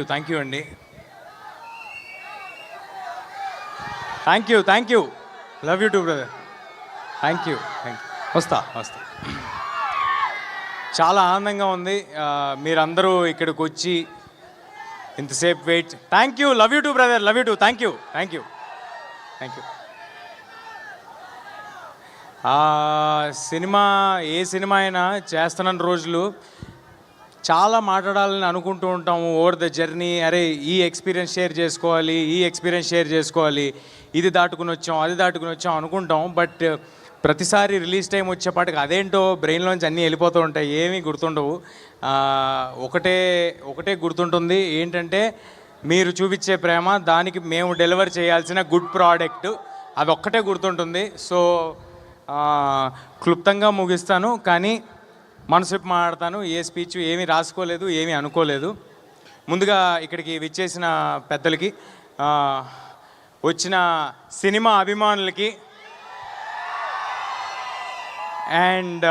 Thank you అండి. Thank you. Love you too brother. Thank you. వస్తా. చాలా ఆనందంగా ఉంది మీరందరూ ఇక్కడికి వచ్చి ఇంతసేపు wait. Thank you. Love you too brother. Love you too. Thank you. Cinema ఏ సినిమా అయినా చేస్తున్న రోజులు చాలా మాట్లాడాలని అనుకుంటూ ఉంటాము ఓవర్ ద జర్నీ. అరే ఈ ఎక్స్పీరియన్స్ షేర్ చేసుకోవాలి, ఇది దాటుకుని వచ్చాం అనుకుంటాం. బట్ ప్రతిసారి రిలీజ్ టైం వచ్చేపాటికి అదేంటో బ్రెయిన్లోంచి అన్నీ వెళ్ళిపోతూ ఉంటాయి, ఏమీ గుర్తుండవు. ఒకటే గుర్తుంటుంది, ఏంటంటే మీరు చూపించే ప్రేమ, దానికి మేము డెలివర్ చేయాల్సిన గుడ్ ప్రోడక్ట్, అది ఒక్కటే గుర్తుంటుంది. సో క్లుప్తంగా ముగిస్తాను, కానీ మనసు మాట్లాడతాను. ఏ స్పీచ్ ఏమీ రాసుకోలేదు, ఏమీ అనుకోలేదు. ముందుగా ఇక్కడికి విచ్చేసిన పెద్దలకి, వచ్చిన సినిమా అభిమానులకి అండ్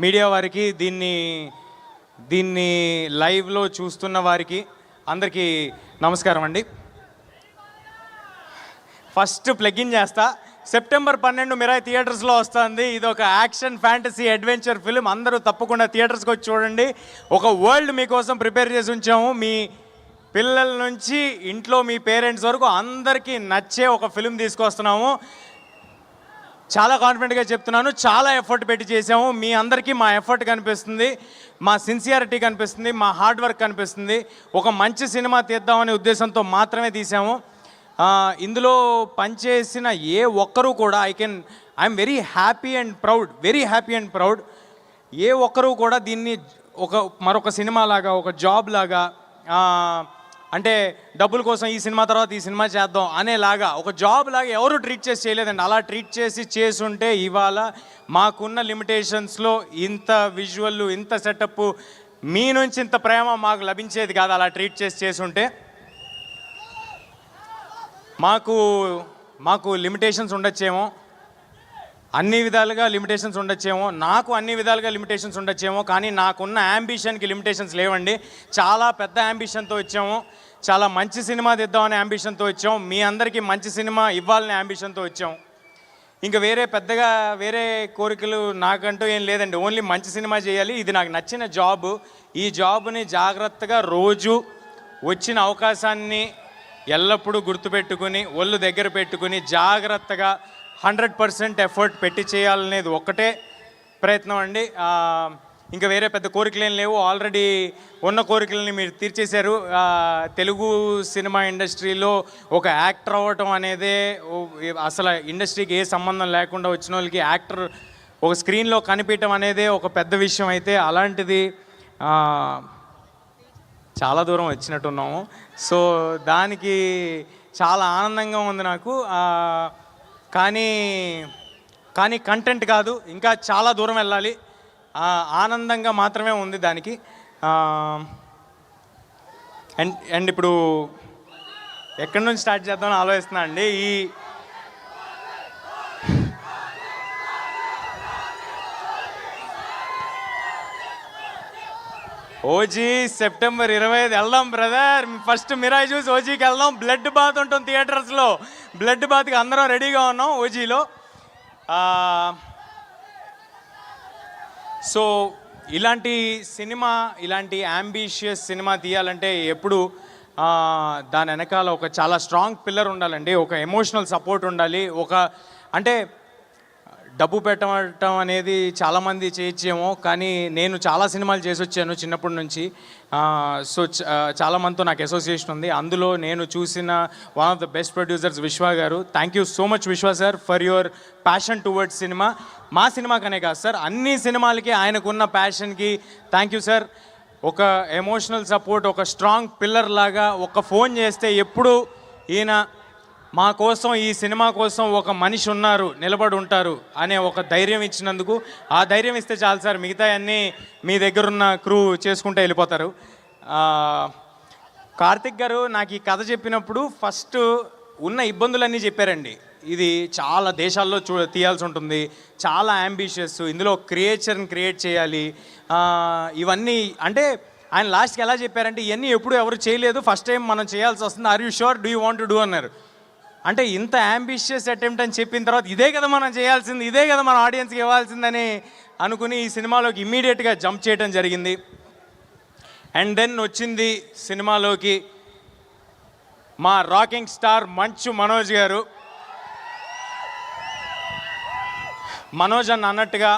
మీడియా వారికి, దీన్ని లైవ్లో చూస్తున్న వారికి అందరికీ నమస్కారం అండి. ఫస్ట్ ప్లగిన్ చేస్తా. సెప్టెంబర్ 12 మిరాయి థియేటర్స్లో వస్తుంది. ఇది ఒక యాక్షన్ ఫ్యాంటసీ అడ్వెంచర్ ఫిల్మ్. అందరూ తప్పకుండా థియేటర్స్కి వచ్చి చూడండి. ఒక వరల్డ్ మీకోసం ప్రిపేర్ చేసి ఉంచాము. మీ పిల్లల నుంచి ఇంట్లో మీ పేరెంట్స్ వరకు అందరికీ నచ్చే ఒక ఫిల్మ్ తీసుకొస్తున్నాము. చాలా కాన్ఫిడెంట్గా చెప్తున్నాను, చాలా ఎఫర్ట్ పెట్టి చేసాము. మీ అందరికీ మా ఎఫర్ట్ కనిపిస్తుంది, మా సిన్సియారిటీ కనిపిస్తుంది, మా హార్డ్ వర్క్ కనిపిస్తుంది. ఒక మంచి సినిమా తీద్దామనే ఉద్దేశంతో మాత్రమే తీసాము. ఇందులో పనిచేసిన ఏ ఒక్కరూ కూడా I'm very happy and proud. ఏ ఒక్కరూ కూడా దీన్ని మరొక సినిమా లాగా, ఒక జాబ్ లాగా, అంటే డబ్బుల కోసం ఈ సినిమా తర్వాత ఈ సినిమా చేద్దాం అనేలాగా, ఒక జాబ్ లాగా ఎవరు ట్రీట్ చేసి చేయలేదండి. అలా ట్రీట్ చేసుంటే ఇవాళ మాకున్న లిమిటేషన్స్లో ఇంత విజువల్, ఇంత సెటప్, మీ నుంచి ఇంత ప్రేమ మాకు లభించేది కాదు. అలా ట్రీట్ చేసుంటే మాకు లిమిటేషన్స్ ఉండొచ్చేమో, అన్ని విధాలుగా లిమిటేషన్స్ ఉండొచ్చేమో, నాకు అన్ని విధాలుగా లిమిటేషన్స్ ఉండొచ్చేమో, కానీ నాకున్న యాంబిషన్కి లిమిటేషన్స్ లేవండి. చాలా పెద్ద యాంబిషన్తో వచ్చాము, చాలా మంచి సినిమా తీద్దామనే యాంబిషన్తో వచ్చాము, మీ అందరికీ మంచి సినిమా ఇవ్వాలనే యాంబిషన్తో వచ్చాము. ఇంకా వేరే కోరికలు నాకంటూ ఏం లేదండి. ఓన్లీ మంచి సినిమా చేయాలి, ఇది నాకు నచ్చిన జాబు. ఈ జాబ్ని జాగ్రత్తగా రోజు వచ్చిన అవకాశాన్ని ఎల్లప్పుడూ గుర్తుపెట్టుకుని, ఒళ్ళు దగ్గర పెట్టుకుని, జాగ్రత్తగా 100% ఎఫర్ట్ పెట్టి చేయాలనేది ఒక్కటే ప్రయత్నం అండి. ఇంకా వేరే పెద్ద కోరికలు ఏం లేవు. ఆల్రెడీ ఉన్న కోరికలని మీరు తీర్చేశారు. తెలుగు సినిమా ఇండస్ట్రీలో ఒక యాక్టర్ అవ్వటం అనేదే, అసలు ఇండస్ట్రీకి ఏ సంబంధం లేకుండా వచ్చిన వాళ్ళకి యాక్టర్ ఒక స్క్రీన్లో కనిపించడం అనేదే ఒక పెద్ద విషయం. అయితే అలాంటిది చాలా దూరం వచ్చినట్టున్నాము. సో దానికి చాలా ఆనందంగా ఉంది నాకు. కానీ కంటెంట్ కాదు, ఇంకా చాలా దూరం వెళ్ళాలి. ఆనందంగా మాత్రమే ఉంది దానికి. అండ్ ఇప్పుడు ఎక్కడి నుంచి స్టార్ట్ చేద్దామని ఆలోచిస్తున్నా అండి. ఓజీ సెప్టెంబర్ 25 వెళ్దాం బ్రదర్. ఫస్ట్ మిరాయి చూసి ఓజీకి వెళ్దాం. బ్లడ్ బాత్ ఉంటుంది థియేటర్స్లో. బ్లడ్ బాత్కి అందరం రెడీగా ఉన్నాం ఓజీలో. సో ఇలాంటి యాంబిషియస్ సినిమా తీయాలంటే ఎప్పుడు దాని వెనకాల ఒక చాలా స్ట్రాంగ్ పిల్లర్ ఉండాలండి. ఒక ఎమోషనల్ సపోర్ట్ ఉండాలి. అంటే డబ్బు పెట్టడం అనేది చాలామంది చేయొచ్చేమో, కానీ నేను చాలా సినిమాలు చేసి వచ్చాను చిన్నప్పటి నుంచి. సో చాలామందితో నాకు అసోసియేషన్ ఉంది. అందులో నేను చూసిన one of the best producers విశ్వ గారు. థ్యాంక్ యూ సో మచ్ విశ్వ sir for your passion towards cinema. మా సినిమాకనే కాదు సార్, అన్ని సినిమాలకి ఆయనకున్న ప్యాషన్కి థ్యాంక్ యూ సార్. ఒక ఎమోషనల్ సపోర్ట్, ఒక స్ట్రాంగ్ పిల్లర్ లాగా, ఒక ఫోన్ చేస్తే ఎప్పుడు ఈయన మా కోసం, ఈ సినిమా కోసం ఒక మనిషి ఉన్నారు, నిలబడి ఉంటారు అనే ఒక ధైర్యం ఇచ్చినందుకు, ఆ ధైర్యం ఇస్తే చాలు సార్, మిగతా అన్నీ మీ దగ్గరున్న క్రూ చేసుకుంటూ వెళ్ళిపోతారు. కార్తిక్ గారు నాకు ఈ కథ చెప్పినప్పుడు ఫస్ట్ ఉన్న ఇబ్బందులన్నీ చెప్పారండి. ఇది చాలా దేశాల్లో తీయాల్సి ఉంటుంది, చాలా అంబిషియస్, ఇందులో క్రియేచర్ని క్రియేట్ చేయాలి, ఇవన్నీ అంటే ఆయన లాస్ట్కి ఎలా చెప్పారంటే ఇవన్నీ ఎప్పుడు ఎవరు చేయలేదు, ఫస్ట్ టైం మనం చేయాల్సి వస్తుంది, are you sure, do you want to do అన్నారు. అంటే ఇంత అంబిషియస్ అటెంప్ట్ అని చెప్పిన తర్వాత ఇదే కదా మనం చేయాల్సింది, ఇదే కదా మన ఆడియన్స్కి ఇవ్వాల్సిందని అనుకుని ఈ సినిమాలోకి ఇమ్మీడియట్గా జంప్ చేయడం జరిగింది. అండ్ దెన్ వచ్చింది సినిమాలోకి మా రాకింగ్ స్టార్ మంచు మనోజ్ గారు. మనోజ్ అన్నట్టుగా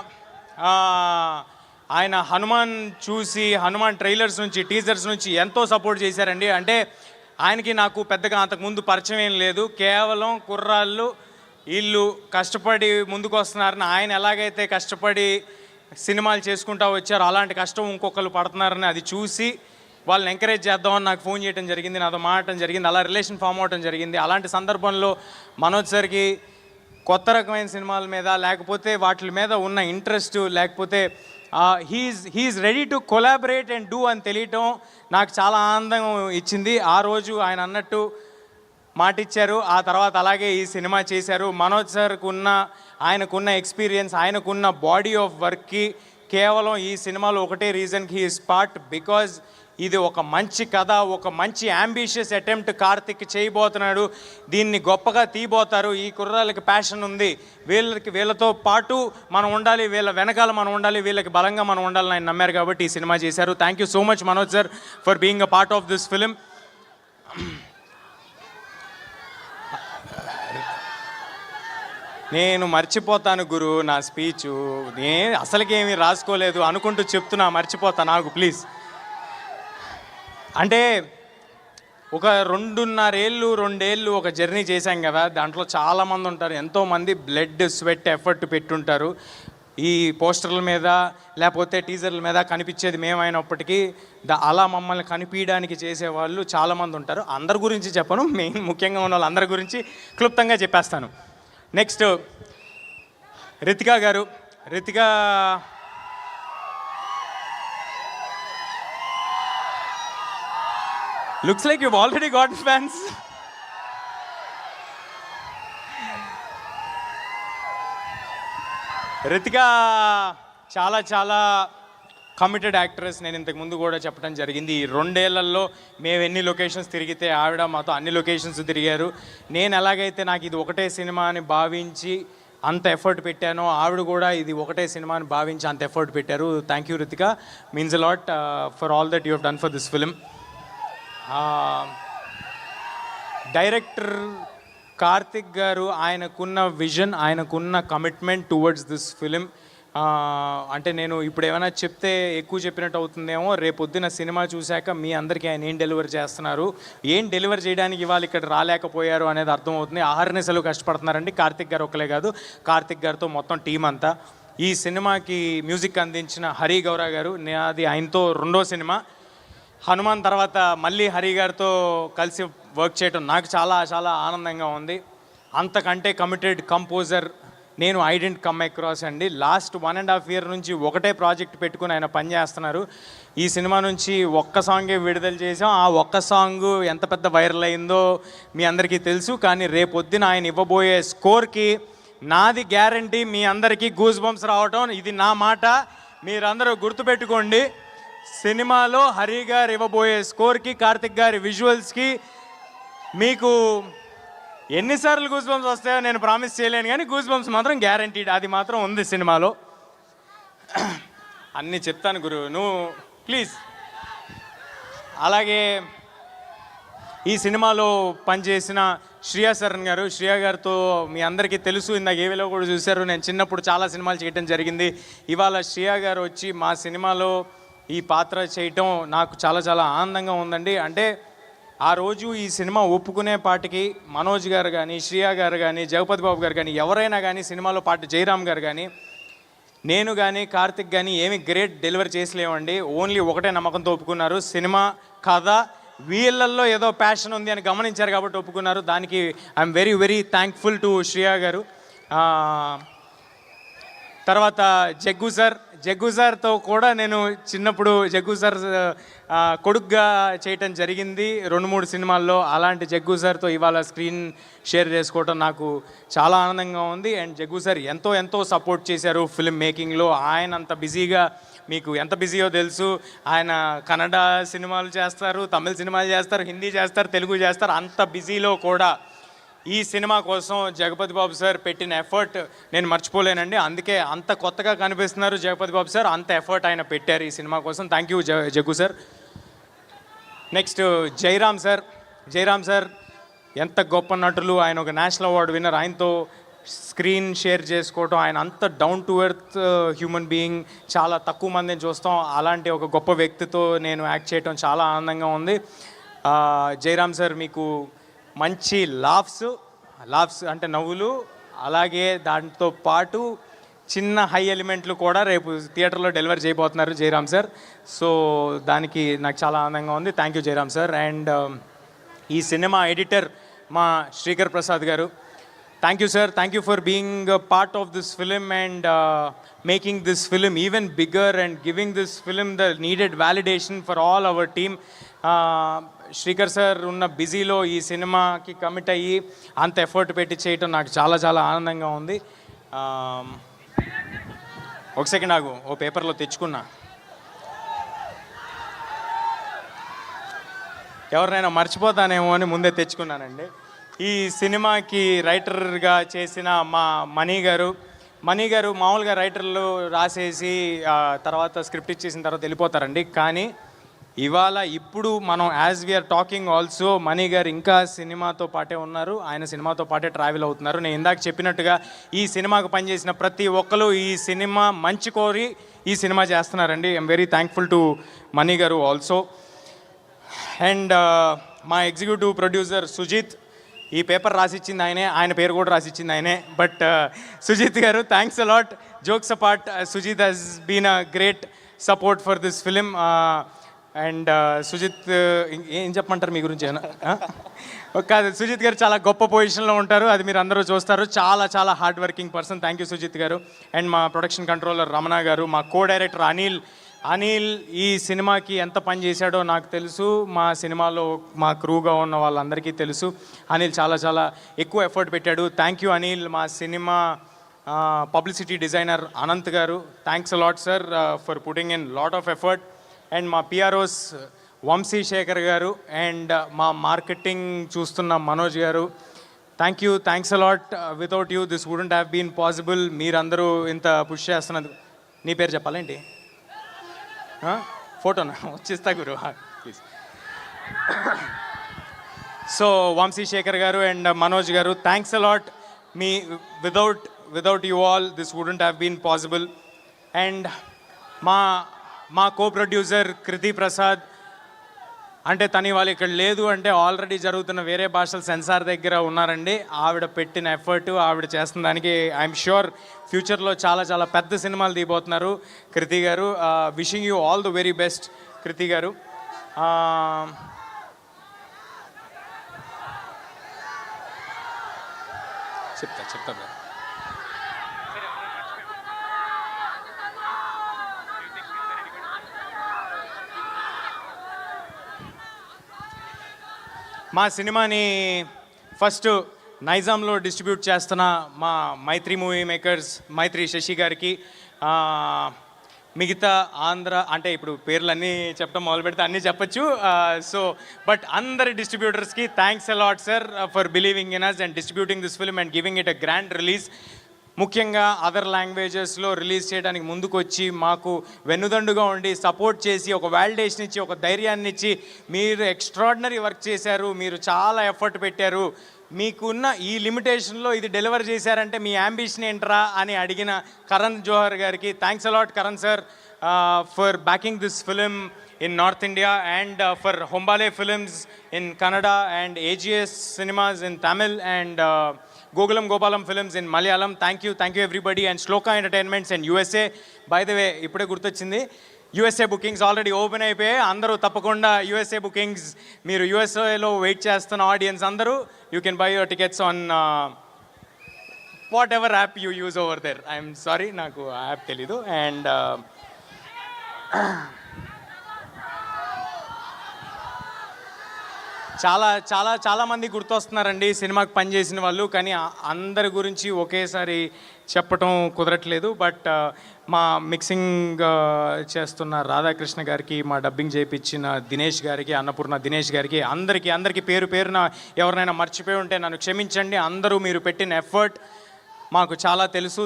ఆయన హనుమాన్ చూసి, హనుమాన్ ట్రైలర్స్ నుంచి, టీజర్స్ నుంచి ఎంతో సపోర్ట్ చేశారండి. అంటే ఆయనకి నాకు పెద్దగా అంతకుముందు పరిచయం ఏం లేదు, కేవలం కుర్రాళ్ళు వీళ్ళు కష్టపడి ముందుకు వస్తున్నారని, ఆయన ఎలాగైతే కష్టపడి సినిమాలు చేసుకుంటూ వచ్చారో అలాంటి కష్టం ఇంకొకరు పడుతున్నారని అది చూసి వాళ్ళని ఎంకరేజ్ చేద్దామని నాకు ఫోన్ చేయడం జరిగింది, నాతో మాట్లాడటం జరిగింది, అలా రిలేషన్ ఫామ్ అవడం జరిగింది. అలాంటి సందర్భంలో మనోజ్ సార్కి కొత్త రకమైన సినిమాల మీద, లేకపోతే వాటి మీద ఉన్న ఇంట్రెస్ట్, లేకపోతే he's ready to collaborate and do అని తెలియటం నాకు చాలా ఆనందం ఇచ్చింది. ఆ రోజు ఆయన అన్నట్టు మాట ఇచ్చారు, ఆ తర్వాత అలాగే ఈ సినిమా చేశారు. మనోజ్ సార్కు ఆయనకున్న ఎక్స్పీరియన్స్, ఆయనకున్న బాడీ ఆఫ్ వర్క్కి కేవలం ఈ సినిమాలో ఒకటే రీజన్కి హీ ఈస్ పార్ట్, బికాజ్ ఇది ఒక మంచి కథ, ఒక మంచి అంబిషియస్ అటెంప్ట్ కార్తిక్ చేయబోతున్నాడు, దీన్ని గొప్పగా తీయబోతారు, ఈ కుర్రాళ్ళకి ప్యాషన్ ఉంది, వీళ్ళతో పాటు మనం ఉండాలి, వీళ్ళ వెనకాల మనం ఉండాలి, వీళ్ళకి బలంగా మనం ఉండాలని ఆయన నమ్మారు కాబట్టి ఈ సినిమా చేశారు. Thank you so much Manoj sir for being a part of this film. నేను మర్చిపోతాను గురు నా స్పీచు, నేను అసలుకేమీ రాసుకోలేదు అనుకుంటూ చెప్తున్నా, మర్చిపోతాను నాకు ప్లీజ్. అంటే ఒక 2.5 ఒక జర్నీ చేశాం కదా, దాంట్లో చాలామంది ఉంటారు, ఎంతోమంది బ్లడ్ స్వెట్ ఎఫర్ట్ పెట్టుంటారు. ఈ పోస్టర్ల మీద లేకపోతే టీజర్ల మీద కనిపించేది మేమైనప్పటికీ అలా మమ్మల్ని కనిపించడానికి చేసేవాళ్ళు చాలామంది ఉంటారు. అందరి గురించి చెప్పను, ముఖ్యంగా ఉన్న వాళ్ళందరి గురించి క్లుప్తంగా చెప్పేస్తాను. నెక్స్ట్ రితికా గారు. Ritika looks like you've already got fans. Ritika చాలా చాలా కమిటెడ్ యాక్ట్రెస్. నేను ఇంతకు ముందు కూడా చెప్పడం జరిగింది, ఈ 2 ఏళ్లలో మేము ఎన్ని లొకేషన్స్ తిరిగితే ఆవిడ మాతో అన్ని లొకేషన్స్ తిరిగారు. నేను ఎలాగైతే నాకు ఇది ఒకటే సినిమా అని భావించి అంత ఎఫర్ట్ పెట్టానో, ఆవిడ కూడా ఇది ఒకటే సినిమా అని భావించి అంత ఎఫర్ట్ పెట్టారు. Thank you Ritika, means a lot for all that you have done for this film. Director Karthik గారు, ఆయనకున్న విజన్, ఆయనకున్న కమిట్మెంట్ టువర్డ్స్ దిస్ ఫిలిం, అంటే నేను ఇప్పుడు ఏమైనా చెప్తే ఎక్కువ చెప్పినట్టు అవుతుందేమో, రేపొద్దున సినిమా చూశాక మీ అందరికీ ఆయన ఏం డెలివర్ చేస్తున్నారు, ఏం డెలివర్ చేయడానికి ఇవాళ ఇక్కడ రాలేకపోయారు అనేది అర్థమవుతుంది. ఆహర్నిశలు కష్టపడుతున్నారండి. కార్తిక్ గారు ఒక్కలే కాదు, కార్తిక్ గారితో మొత్తం టీం అంతా. ఈ సినిమాకి మ్యూజిక్ అందించిన హరి గౌరా గారు, అది ఆయనతో 2వ సినిమా. హనుమాన్ తర్వాత మళ్ళీ హరి గారితో కలిసి వర్క్ చేయడం నాకు చాలా చాలా ఆనందంగా ఉంది. అంతకంటే కమిటెడ్ కంపోజర్ నేను ఐ డెంట్ కమ్ అక్రాస్ అండి. లాస్ట్ 1.5 year నుంచి ఒకటే ప్రాజెక్ట్ పెట్టుకుని ఆయన పనిచేస్తున్నారు. ఈ సినిమా నుంచి ఒక్క సాంగే విడుదల చేసాం. ఆ ఒక్క సాంగ్ ఎంత పెద్ద వైరల్ అయిందో మీ అందరికీ తెలుసు. కానీ రేపొద్దున ఆయన ఇవ్వబోయే స్కోర్కి నాది గ్యారంటీ, మీ అందరికీ గూస్ బంప్స్ రావటం ఇది నా మాట. మీరందరూ గుర్తుపెట్టుకోండి, సినిమాలో హరి గారు ఇవ్వబోయే స్కోర్కి, కార్తిక్ గారి విజువల్స్కి మీకు ఎన్నిసార్లు గూస్ బంప్స్ వస్తాయో నేను ప్రామిస్ చేయలేను, కానీ గూస్ బంప్స్ మాత్రం గ్యారంటీడ్, అది మాత్రం ఉంది సినిమాలో. అన్నీ చెప్తాను గురు, నువ్వు ప్లీజ్. అలాగే ఈ సినిమాలో పనిచేసిన శ్రియా శరణ్ గారు, శ్రియా గారితో మీ అందరికీ తెలుసు, ఇందాక ఏవిలో కూడా చూశారు, నేను చిన్నప్పుడు చాలా సినిమాలు చేయడం జరిగింది. ఇవాళ శ్రియా గారు వచ్చి మా సినిమాలో ఈ పాత్ర చేయటం నాకు చాలా చాలా ఆనందంగా ఉందండి. అంటే ఆ రోజు ఈ సినిమా ఒప్పుకునే పాటికి మనోజ్ గారు కానీ, శ్రియా గారు కానీ, జగపతి బాబు గారు కానీ, ఎవరైనా కానీ, సినిమాలో పాటు జయరామ్ గారు కానీ, నేను కానీ, కార్తిక్ కానీ ఏమి గ్రేట్ డెలివరీ చేసలేమండి. ఓన్లీ ఒకటే నమ్మకంతో ఒప్పుకున్నారు, సినిమా కథ వీళ్ళల్లో ఏదో ప్యాషన్ ఉంది అని గమనించారు కాబట్టి ఒప్పుకున్నారు. దానికి I'm very very thankful to Shriya గారు. తర్వాత జగ్గు సార్తో కూడా నేను చిన్నప్పుడు జగ్గు సార్ కొడుగ్గా చేయటం జరిగింది 2-3 సినిమాల్లో. అలాంటి జగ్గు సార్తో ఇవాళ స్క్రీన్ షేర్ చేసుకోవటం నాకు చాలా ఆనందంగా ఉంది. అండ్ జగ్గు సార్ ఎంతో ఎంతో సపోర్ట్ చేశారు ఫిల్మ్ మేకింగ్లో. ఆయన అంత బిజీగా మీకు ఎంత బిజీయో తెలుసు. ఆయన కన్నడ సినిమాలు చేస్తారు, తమిళ సినిమాలు చేస్తారు, హిందీ చేస్తారు, తెలుగు చేస్తారు. అంత బిజీలో కూడా ఈ సినిమా కోసం జగపతి బాబు సార్ పెట్టిన ఎఫర్ట్ నేను మర్చిపోలేనండి. అందుకే అంత కొత్తగా కనిపిస్తున్నారు జగపతి బాబు సార్, అంత ఎఫర్ట్ ఆయన పెట్టారు ఈ సినిమా కోసం. Thank you Jaggu sir. Next Jayaram sir ఎంత గొప్ప నటులు. ఆయన ఒక నేషనల్ అవార్డు విన్నర్. ఆయనతో స్క్రీన్ షేర్ చేసుకోవటం, ఆయన అంత down to earth human being, చాలా తక్కువ మందిని చూస్తాం. అలాంటి ఒక గొప్ప వ్యక్తితో నేను యాక్ట్ చేయటం చాలా ఆనందంగా ఉంది. జయరామ్ సార్ మీకు మంచి లాఫ్స్ అంటే నవ్వులు, అలాగే దాంతో పాటు చిన్న హై ఎలిమెంట్లు కూడా రేపు థియేటర్లో డెలివర్ చేయబోతున్నారు జయరామ్ సార్. సో దానికి నాకు చాలా ఆనందంగా ఉంది. Thank you Jayaram sir. And ఈ సినిమా ఎడిటర్ మా శ్రీకర్ ప్రసాద్ గారు, thank you sir. Thank you for being part of this film and making this film even bigger and giving this film the needed validation for all our team. Srikar sir ఉన్న బిజీలో ఈ సినిమాకి commit అయ్యి అంత effort పెట్టి చేయటం నాకు చాలా చాలా ఆనందంగా ఉంది. ఒక సెకండ్ ఆగు, ఓ పేపర్లో తెచ్చుకున్నా. ఎవరినైనా మర్చిపోతానేమో అని ముందే తెచ్చుకున్నానండి. ఈ సినిమాకి రైటర్గా చేసిన మా మనీ గారు మామూలుగా రైటర్లు రాసేసి తర్వాత స్క్రిప్ట్ ఇచ్చేసిన తర్వాత వెళ్ళిపోతారండి. కానీ ఇప్పుడు మనం as we're talking also Mani గారు ఇంకా సినిమాతో పాటే ఉన్నారు. ఆయన సినిమాతో పాటే ట్రావెల్ అవుతున్నారు. నేను ఇందాక చెప్పినట్టుగా ఈ సినిమాకు పనిచేసిన ప్రతి ఒక్కరు ఈ సినిమా మంచి కోరి ఈ సినిమా చేస్తున్నారండి. I'm very thankful to money గారు ఆల్సో. అండ్ మా ఎగ్జిక్యూటివ్ ప్రొడ్యూసర్ సుజిత్, ఈ పేపర్ రాసిచ్చింది ఆయనే, ఆయన పేరు కూడా రాసిచ్చింది ఆయనే. బట్ సుజిత్ గారు, thanks a lot. Jokes apart, Sujith has been a great support for this film. And Sujith ఏం చెప్పమంటారు మీ గురించి? కాదు, సుజిత్ గారు చాలా గొప్ప పొజిషన్లో ఉంటారు, అది మీరు అందరూ చూస్తారు. చాలా చాలా hard working person. Thank you Sujith గారు. అండ్ మా ప్రొడక్షన్ కంట్రోలర్ రమణ గారు, మా కో డైరెక్టర్ అనిల్ ఈ సినిమాకి ఎంత పని చేశాడో నాకు తెలుసు, మా సినిమాలో మా క్రూగా ఉన్న వాళ్ళందరికీ తెలుసు. అనిల్ చాలా చాలా ఎక్కువ ఎఫర్ట్ పెట్టాడు. Thank you Anil. మా సినిమా పబ్లిసిటీ డిజైనర్ అనంత్ గారు, thanks a lot sir for putting in lot of effort. And మా పిఆర్ఓస్ వంశీ శేఖర్ గారు అండ్ మా మార్కెటింగ్ చూస్తున్న మనోజ్ గారు, thanks a lot. Without you this wouldn't have been possible. మీరందరూ ఇంత పుష్ చేస్తున్నందుకు. నీ పేరు చెప్పాలేంటి? ఫోటోనా వచ్చిస్తా గురు ప్లీజ్. సో వంశీ శేఖర్ గారు అండ్ మనోజ్ గారు, థ్యాంక్స్ అలాట్. మీ without you all this wouldn't have been possible. And మా కో ప్రొడ్యూసర్ కృతి ప్రసాద్, అంటే తను వాళ్ళు ఇక్కడ లేదు అంటే ఆల్రెడీ జరుగుతున్న వేరే భాషల సెన్సార్ దగ్గర ఉన్నారండి. ఆవిడ పెట్టిన ఎఫర్ట్, ఆవిడ చేస్తున్న దానికి ఐఎమ్ ష్యూర్ ఫ్యూచర్లో చాలా చాలా పెద్ద సినిమాలు తీయబోతున్నారు Kriti garu. Wishing you all the very best Kriti garu. చెప్తా మా సినిమాని ఫస్ట్ నైజాంలో డిస్ట్రిబ్యూట్ చేస్తున్న మా మైత్రి మూవీ మేకర్స్, మైత్రి శశి గారికి, మిగతా ఆంధ్ర అంటే ఇప్పుడు పేర్లన్నీ చెప్పడం మొదలు పెడితే అన్నీ చెప్పచ్చు. సో బట్ అందరి డిస్ట్రిబ్యూటర్స్కి thanks a lot sir for believing in us and distributing this film and giving it a grand release. ముఖ్యంగా అదర్ లాంగ్వేజెస్లో రిలీజ్ చేయడానికి ముందుకు వచ్చి మాకు వెన్నుదండుగా ఉండి సపోర్ట్ చేసి ఒక వ్యాలిడేషన్ ఇచ్చి ఒక ధైర్యాన్ని ఇచ్చి మీరు ఎక్స్ట్రాడినరీ వర్క్ చేశారు, మీరు చాలా ఎఫర్ట్ పెట్టారు, మీకున్న ఈ లిమిటేషన్లో ఇది డెలివర్ చేశారంటే మీ యాంబిషన్ ఏంట్రా అని అడిగిన కరణ్ జోహర్ గారికి thanks a lot Karan sir for backing this film in North India and for Hombale Films in Kannada and AGS Cinemas in Tamil and Gokulam Gopalam Films in Malayalam. Thank you everybody and Shloka Entertainments and USA. By the way, ipude gurtochindi USA bookings already open అయిపోయాయి. అందరూ తప్పకుండా USA bookings మీరు USA లో wait చేస్తున్న audience అందరూ you can buy your tickets on whatever app you use over there. I'm sorry నాకు app తెలీదు. And చాలా చాలా చాలా మంది గుర్తొస్తున్నారండి సినిమాకి పనిచేసిన వాళ్ళు, కానీ అందరి గురించి ఒకేసారి చెప్పటం కుదరట్లేదు. బట్ మా మిక్సింగ్ చేస్తున్న రాధాకృష్ణ గారికి, మా డబ్బింగ్ చేయించిన దినేష్ గారికి, అన్నపూర్ణ దినేష్ గారికి, అందరికీ పేరు పేరున ఎవరినైనా మర్చిపోయి ఉంటే నన్ను క్షమించండి. అందరూ మీరు పెట్టిన ఎఫర్ట్ మాకు చాలా తెలుసు.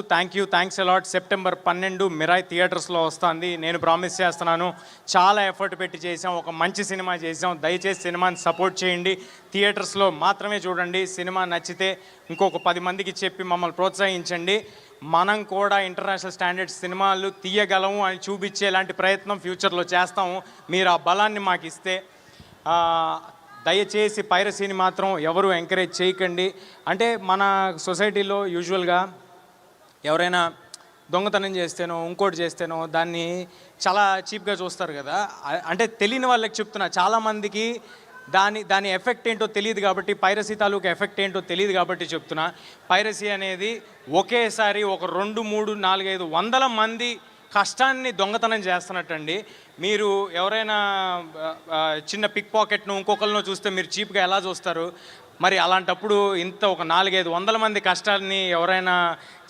Thanks a lot. సెప్టెంబర్ 12 మిరాయ్ థియేటర్స్లో వస్తుంది. నేను ప్రామిస్ చేస్తున్నాను, చాలా ఎఫర్ట్ పెట్టి చేసాం, ఒక మంచి సినిమా చేసాం. దయచేసి సినిమాని సపోర్ట్ చేయండి, థియేటర్స్లో మాత్రమే చూడండి. సినిమా నచ్చితే ఇంకొక 10 మందికి చెప్పి మమ్మల్ని ప్రోత్సహించండి. మనం కూడా ఇంటర్నేషనల్ స్టాండర్డ్స్ సినిమాలు తీయగలము అని చూపించేలాంటి ప్రయత్నం ఫ్యూచర్లో చేస్తాము. మీరు ఆ బలాన్ని మాకు ఇస్తే. దయచేసి పైరసీని మాత్రం ఎవరు ఎంకరేజ్ చేయకండి. అంటే మన సొసైటీలో యూజువల్గా ఎవరైనా దొంగతనం చేస్తేనో ఇంకోటి చేస్తేనో దాన్ని చాలా చీప్గా చూస్తారు కదా. అంటే తెలియని వాళ్ళకి చెప్తున్నా, చాలామందికి దాని ఎఫెక్ట్ ఏంటో తెలియదు కాబట్టి, పైరసీ తాలూకు ఎఫెక్ట్ ఏంటో తెలియదు కాబట్టి చెప్తున్నా. పైరసీ అనేది ఒకేసారి ఒక 2, 3, 4, 5 వందల మంది కష్టాన్ని దొంగతనం చేస్తున్నట్టండి. మీరు ఎవరైనా చిన్న పిక్ పాకెట్ను ఇంకొకరినో చూస్తే మీరు చీప్గా ఎలా చూస్తారు? మరి అలాంటప్పుడు ఇంత ఒక 4-5 వందల మంది కష్టాన్ని ఎవరైనా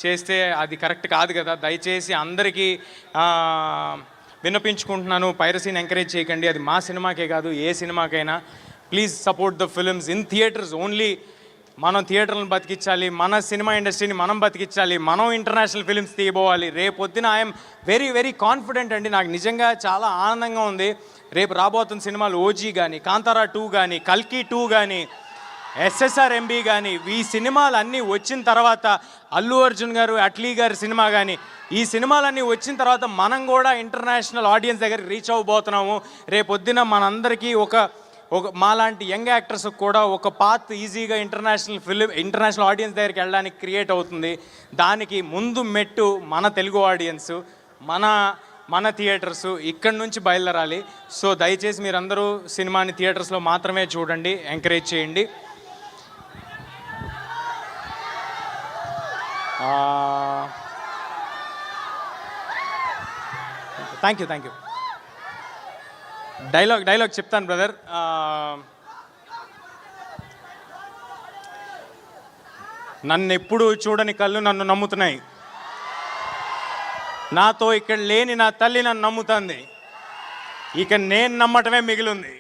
చేస్తే అది కరెక్ట్ కాదు కదా. దయచేసి అందరికీ విన్నపించుకుంటున్నాను, పైరసీని ఎంకరేజ్ చేయకండి. అది మా సినిమాకే కాదు, ఏ సినిమాకైనా. Please support the films in theatres only. మనం థియేటర్లను బతికించాలి, మన సినిమా ఇండస్ట్రీని మనం బతికించాలి, మనం ఇంటర్నేషనల్ ఫిల్మ్స్ తీయబోవాలి. రేపొద్దున ఐఎమ్ వెరీ కాన్ఫిడెంట్ అండి. నాకు నిజంగా చాలా ఆనందంగా ఉంది. రేపు రాబోతున్న సినిమాలు ఓజీ కానీ, కాంతారా 2 కానీ, కల్కి 2 కానీ, SSRMB కానీ, ఈ సినిమాలు అన్నీ వచ్చిన తర్వాత, అల్లు అర్జున్ గారు, అట్లీ గారి సినిమా కానీ, ఈ సినిమాలన్నీ వచ్చిన తర్వాత మనం కూడా ఇంటర్నేషనల్ ఆడియన్స్ దగ్గరికి రీచ్ అవ్వబోతున్నాము. రేపొద్దున మనందరికీ ఒక మాలాంటి యంగ్ యాక్టర్స్ కూడా ఒక పాత్ ఈజీగా ఇంటర్నేషనల్ ఆడియన్స్ దగ్గరికి వెళ్ళడానికి క్రియేట్ అవుతుంది. దానికి ముందు మెట్టు మన తెలుగు ఆడియన్స్, మన థియేటర్స్ ఇక్కడి నుంచి బయలుదేరాలి. సో దయచేసి మీరందరూ సినిమాని థియేటర్స్లో మాత్రమే చూడండి, ఎంకరేజ్ చేయండి. Thank you. డైలాగ్ చెప్తాను బ్రదర్. నన్ను ఎప్పుడు చూడని కళ్ళు నన్ను నమ్ముతున్నాయి, నాతో ఇక్కడ లేని నా తల్లి నన్ను నమ్ముతుంది, ఇక నేను నమ్మటమే మిగిలింది.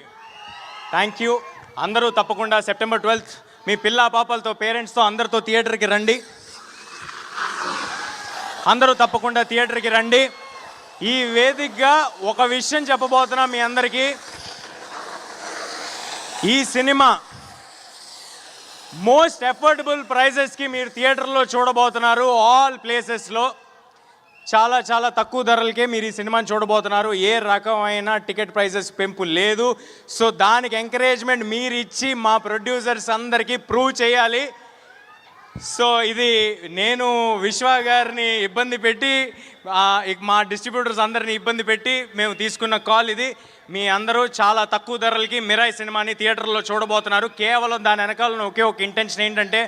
Thank you. అందరూ తప్పకుండా సెప్టెంబర్ 12 మీ పిల్ల పాపలతో, పేరెంట్స్తో అందరితో థియేటర్కి రండి. అందరూ తప్పకుండా థియేటర్కి రండి. ఈ వేదికగా ఒక విషయం చెప్పబోతున్నా మీ అందరికీ. ఈ సినిమా మోస్ట్ అఫోర్డబుల్ ప్రైజెస్కి మీరు థియేటర్లో చూడబోతున్నారు. ఆల్ ప్లేసెస్లో చాలా చాలా తక్కువ ధరలకే మీరు ఈ సినిమాని చూడబోతున్నారు. ఏ రకమైన టికెట్ ప్రైజెస్ పెంపు లేదు. సో దానికి ఎంకరేజ్మెంట్ మీరు ఇచ్చి మా ప్రొడ్యూసర్స్ అందరికీ ప్రూవ్ చేయాలి. సో ఇది నేను విశ్వ గారిని ఇబ్బంది పెట్టి, మా డిస్ట్రిబ్యూటర్స్ అందరిని ఇబ్బంది పెట్టి మేము తీసుకున్న కాల్ ఇది. మీ అందరూ చాలా తక్కువ ధరలకి మిరాయ్ సినిమాని థియేటర్లో చూడబోతున్నారు. కేవలం దాని వెనకాల ఒకే ఒక ఇంటెన్షన్ ఏంటంటే,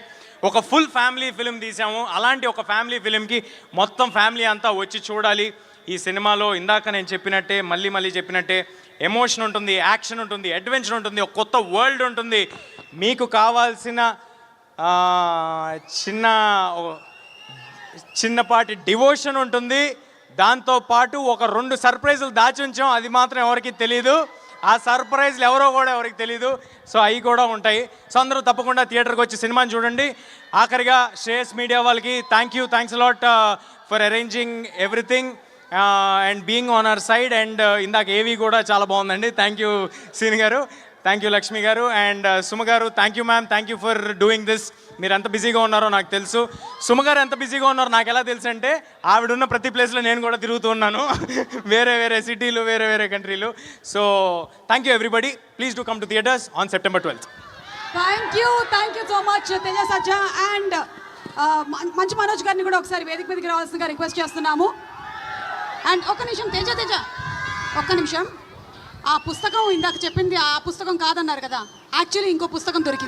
ఒక ఫుల్ ఫ్యామిలీ ఫిలిం తీసాము. అలాంటి ఒక ఫ్యామిలీ ఫిలింకి మొత్తం ఫ్యామిలీ అంతా వచ్చి చూడాలి. ఈ సినిమాలో ఇందాక నేను చెప్పినట్టే, మళ్ళీ చెప్పినట్టే, ఎమోషన్ ఉంటుంది, యాక్షన్ ఉంటుంది, అడ్వెంచర్ ఉంటుంది, ఒక కొత్త వరల్డ్ ఉంటుంది. మీకు కావాల్సిన చిన్నపాటి డివోషన్ ఉంటుంది. దాంతోపాటు ఒక 2 సర్ప్రైజులు దాచి ఉంచాం, అది మాత్రం ఎవరికి తెలీదు. ఆ సర్ప్రైజ్లు ఎవరికి తెలీదు. సో అవి కూడా ఉంటాయి. సో అందరూ తప్పకుండా థియేటర్కి వచ్చి సినిమాని చూడండి. ఆఖరిగా శ్రేయస్ మీడియా వాళ్ళకి thanks a lot for arranging everything and being on our side. And ఇందాక ఏవి కూడా చాలా బాగుందండి. థ్యాంక్ యూ సీని గారు, థ్యాంక్ యూ లక్ష్మి గారు, అండ్ సుమ గారు. Thank you ma'am, thank you for doing this. మీరు ఎంత బిజీగా ఉన్నారో నాకు తెలుసు. సుమ గారు ఎంత బిజీగా ఉన్నారో నాకు ఎలా తెలుసు అంటే, ఆవిడున్న ప్రతి ప్లేస్లో నేను కూడా తిరుగుతూ ఉన్నాను, వేరే సిటీలు, వేరే కంట్రీలు. So thank you everybody. Please do come to theatres on September 12. Thank you so much Teja Sajja and Manchu Manoj గారిని కూడా ఒకసారి వేదిక మీదకి రావాల్సిందిగా రిక్వెస్ట్ చేస్తున్నాము. అండ్ ఒక్క నిమిషం తేజ ఒక్క నిమిషం. ఆ పుస్తకం ఇందాక చెప్పింది ఆ పుస్తకం కాదన్నారు కదా, యాక్చువల్లీ ఇంకో పుస్తకం దొరికింది.